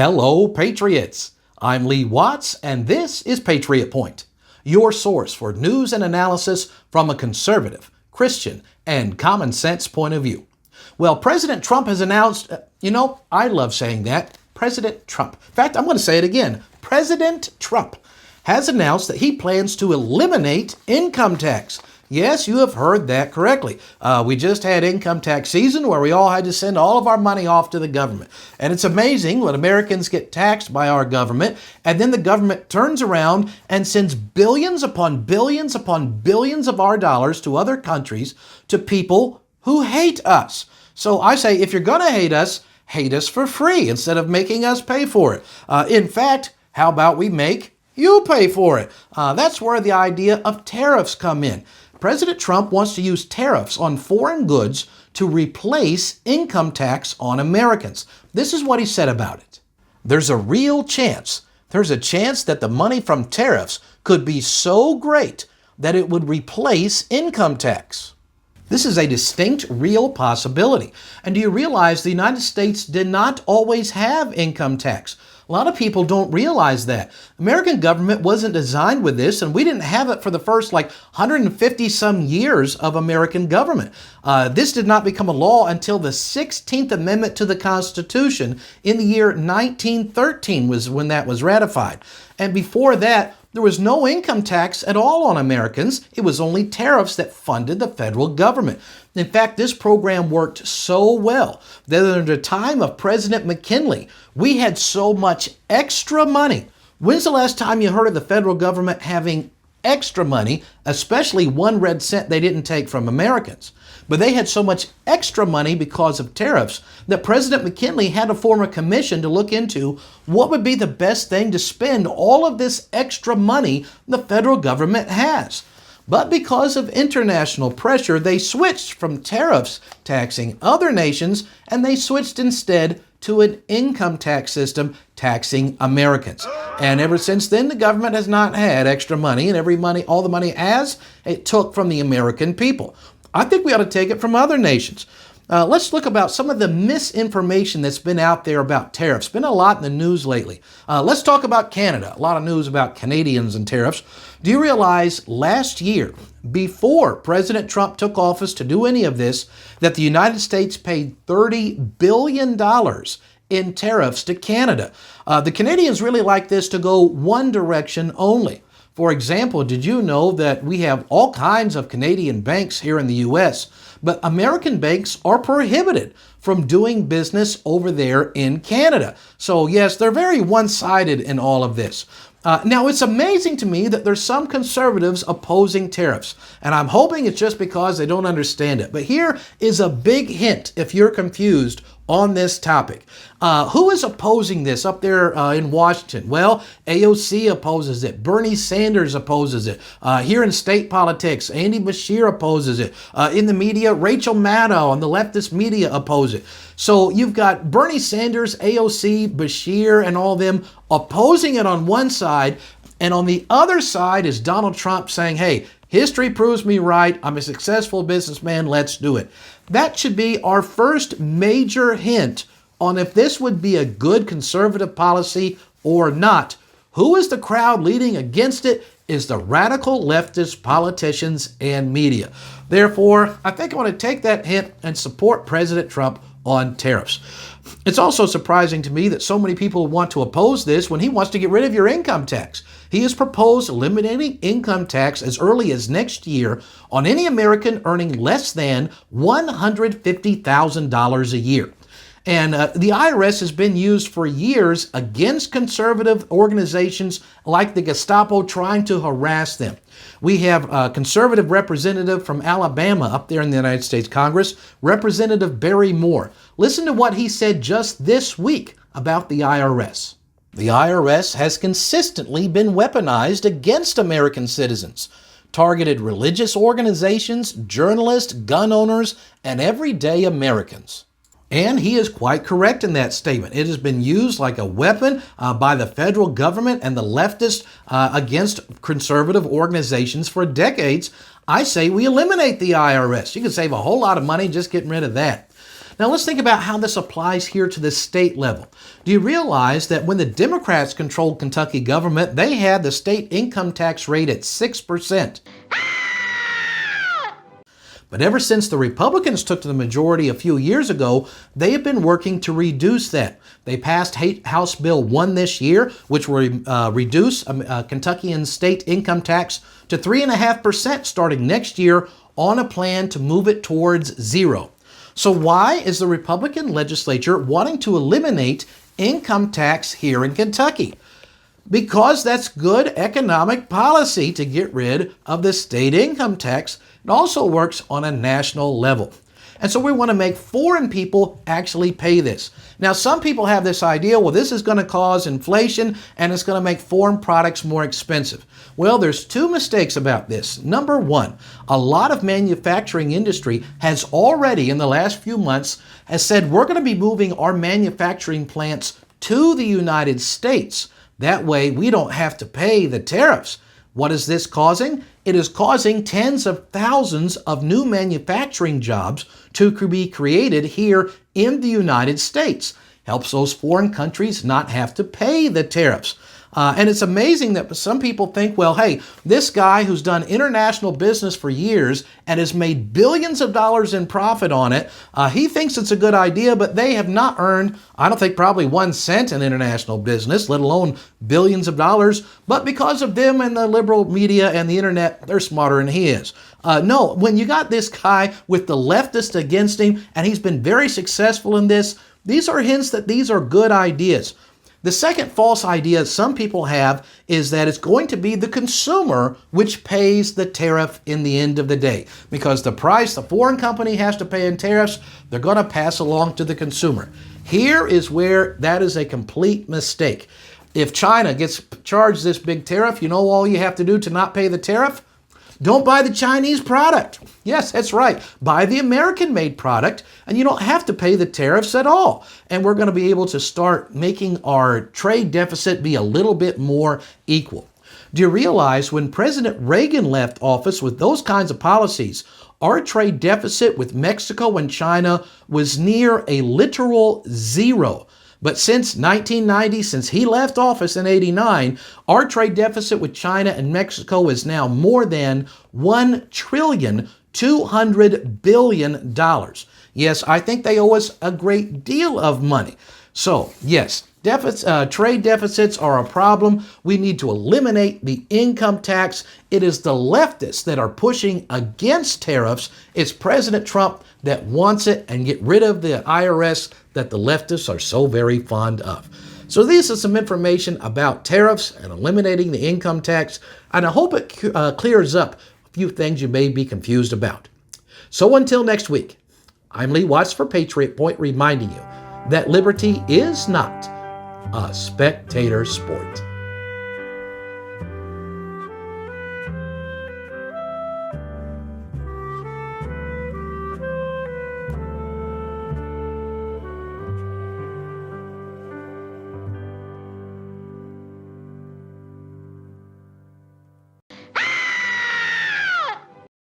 Hello, Patriots. I'm Lee Watts, and this is Patriot Point, your source for news and analysis from a conservative, Christian, and common sense point of view. Well, President Trump has announced, I love saying that, President Trump. In fact, I'm going to say it again. President Trump has announced that he plans to eliminate income tax. Yes, you have heard that correctly. We just had income tax season where we all had to send all of our money off to the government. And it's amazing when Americans get taxed by our government, and then the government turns around and sends billions upon billions upon billions of our dollars to other countries, to people who hate us. So I say, if you're going to hate us for free instead of making us pay for it. In fact, how about we make you pay for it? That's where the idea of tariffs come in. President Trump wants to use tariffs on foreign goods to replace income tax on Americans. This is what he said about it. There's a real chance. There's a chance that the money from tariffs could be so great that it would replace income tax. This is a distinct, real possibility. And do you realize the United States did not always have income tax? A lot of people don't realize that. American government wasn't designed with this, and we didn't have it for the first 150 some years of American government. This did not become a law until the 16th Amendment to the Constitution in the year 1913 was when that was ratified. And before that, there was no income tax at all on Americans. It was only tariffs that funded the federal government. In fact, this program worked so well that at the time of President McKinley, we had so much extra money. When's the last time you heard of the federal government having extra money, especially 1 red cent they didn't take from Americans? But they had so much extra money because of tariffs that President McKinley had to form a commission to look into what would be the best thing to spend all of this extra money the federal government has. But because of international pressure, they switched from tariffs taxing other nations, and they switched instead to an income tax system taxing Americans. And ever since then, the government has not had extra money, and all the money it took from the American people. I think we ought to take it from other nations. Let's look about some of the misinformation that's been out there about tariffs. Been a lot in the news lately. Let's talk about Canada. A lot of news about Canadians and tariffs. Do you realize last year, before President Trump took office to do any of this, that the United States paid $30 billion in tariffs to Canada? The Canadians really like this to go one direction only. For example, did you know that we have all kinds of Canadian banks here in the U.S., but American banks are prohibited from doing business over there in Canada? So yes, they're very one-sided in all of this. Now, it's amazing to me that there's some conservatives opposing tariffs, and I'm hoping it's just because they don't understand it. But here is a big hint if you're confused on this topic. Who is opposing this up there in Washington? Well, AOC opposes it. Bernie Sanders opposes it. Here in state politics, Andy Beshear opposes it. In the media, Rachel Maddow and the leftist media oppose it. So you've got Bernie Sanders, AOC, Beshear, and all them opposing it on one side, and on the other side is Donald Trump saying, hey, history proves me right. I'm a successful businessman. Let's do it. That should be our first major hint on if this would be a good conservative policy or not. Who is the crowd leading against it is the radical leftist politicians and media. Therefore, I think I want to take that hint and support President Trump on tariffs. It's also surprising to me that so many people want to oppose this when he wants to get rid of your income tax. He has proposed eliminating income tax as early as next year on any American earning less than $150,000 a year. And the IRS has been used for years against conservative organizations like the Gestapo trying to harass them. We have a conservative representative from Alabama up there in the United States Congress, Representative Barry Moore. Listen to what he said just this week about the IRS. The IRS has consistently been weaponized against American citizens, targeted religious organizations, journalists, gun owners, and everyday Americans. And he is quite correct in that statement. It has been used like a weapon by the federal government and the leftists against conservative organizations for decades. I say we eliminate the IRS. You can save a whole lot of money just getting rid of that. Now let's think about how this applies here to the state level. Do you realize that when the Democrats controlled Kentucky government, they had the state income tax rate at 6%? But ever since the Republicans took to the majority a few years ago, they have been working to reduce that. They passed House Bill 1 this year, which will reduce Kentuckian state income tax to 3.5% starting next year on a plan to move it towards zero. So why is the Republican legislature wanting to eliminate income tax here in Kentucky? Because that's good economic policy to get rid of the state income tax. It also works on a national level. And so we want to make foreign people actually pay this. Now, some people have this idea, well, this is going to cause inflation and it's going to make foreign products more expensive. Well, there's two mistakes about this. Number one, a lot of manufacturing industry has already, in the last few months, has said we're going to be moving our manufacturing plants to the United States. That way, we don't have to pay the tariffs. What is this causing? It is causing tens of thousands of new manufacturing jobs to be created here in the United States. Helps those foreign countries not have to pay the tariffs. And it's amazing that some people think, well, hey, this guy who's done international business for years and has made billions of dollars in profit on it, he thinks it's a good idea, but they have not earned, I don't think, probably 1 cent in international business, let alone billions of dollars. But because of them and the liberal media and the internet, they're smarter than he is. No, when you got this guy with the leftists against him, and he's been very successful in this, these are hints that these are good ideas. The second false idea some people have is that it's going to be the consumer which pays the tariff in the end of the day. Because the price the foreign company has to pay in tariffs, they're going to pass along to the consumer. Here is where that is a complete mistake. If China gets charged this big tariff, you know all you have to do to not pay the tariff? Don't buy the Chinese product. Yes, that's right. Buy the American-made product, and you don't have to pay the tariffs at all. And we're going to be able to start making our trade deficit be a little bit more equal. Do you realize when President Reagan left office with those kinds of policies, our trade deficit with Mexico and China was near a literal zero. But since 1990, since he left office in 89, our trade deficit with China and Mexico is now more than $1.2 trillion. Yes, I think they owe us a great deal of money. So, yes, trade deficits are a problem. We need to eliminate the income tax. It is the leftists that are pushing against tariffs. It's President Trump that wants it and get rid of the IRS that the leftists are so very fond of. So this is some information about tariffs and eliminating the income tax, and I hope it clears up a few things you may be confused about. So until next week, I'm Lee Watts for Patriot Point, reminding you that liberty is not a spectator sport.